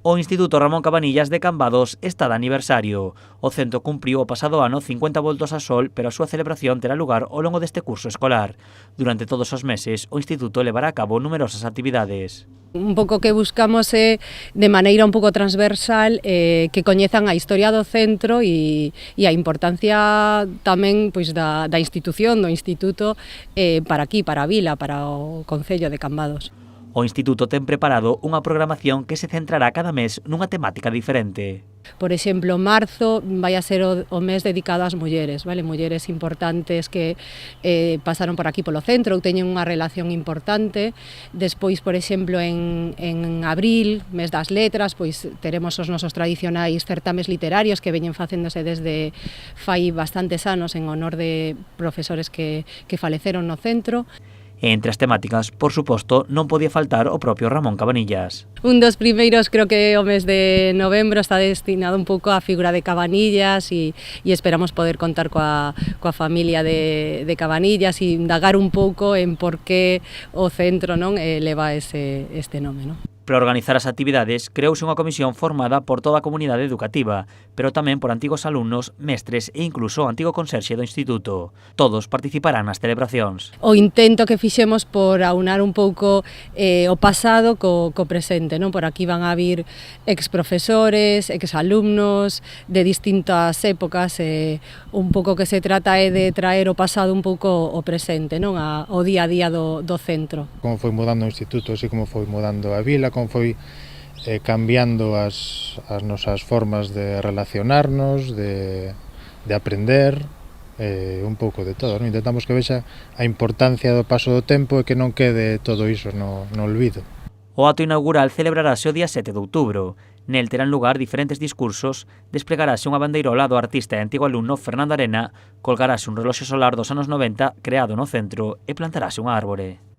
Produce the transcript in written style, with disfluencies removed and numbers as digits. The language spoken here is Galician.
O Instituto Ramón Cabanillas de Cambados está de aniversario. O centro cumpriu o pasado ano 50 voltos a sol, pero a súa celebración terá lugar ao longo deste curso escolar. Durante todos os meses, o Instituto levará a cabo numerosas actividades. Un pouco que buscamos é, de maneira un pouco transversal, que coñezan a historia do centro e a importancia tamén pois, da institución, do instituto, para aquí, para a vila, para o concello de Cambados. O Instituto ten preparado unha programación que se centrará cada mes nunha temática diferente. Por exemplo, marzo vai a ser o mes dedicado ás mulleres, vale? Mulleres importantes que pasaron por aquí polo centro ou teñen unha relación importante. Despois, por exemplo, en abril, mes das letras, pois teremos os nosos tradicionais certames literarios que veñen facéndose desde fai bastantes anos en honor de profesores que faleceron no centro. E entre as temáticas, por suposto, non podía faltar o propio Ramón Cabanillas. Un dos primeiros, creo que o mes de novembro, está destinado un pouco á figura de Cabanillas e esperamos poder contar coa familia de Cabanillas e indagar un pouco en por que o centro non leva este nome, non? Para organizar as actividades, creouse unha comisión formada por toda a comunidade educativa, pero tamén por antigos alumnos, mestres e incluso o antigo conserxe do instituto. Todos participarán nas celebracións. O intento que fixemos por aunar un pouco o pasado co presente, non? Por aquí van a vir exprofesores, exalumnos de distintas épocas, un pouco que se trata é de traer o pasado un pouco ao presente, non? O día a día do centro. Como foi mudando o instituto, así como foi mudando a vila, como foi cambiando as nosas formas de relacionarnos, de aprender, un pouco de todo, non? Intentamos que vexa a importancia do paso do tempo e que non quede todo iso no olvido. O acto inaugural celebrarase o día 7 de outubro. Nel terán lugar diferentes discursos, desplegarase unha bandeirola do artista e antigo alumno Fernando Arena, colgarase un reloxo solar dos anos 90 creado no centro e plantarase unha árbore.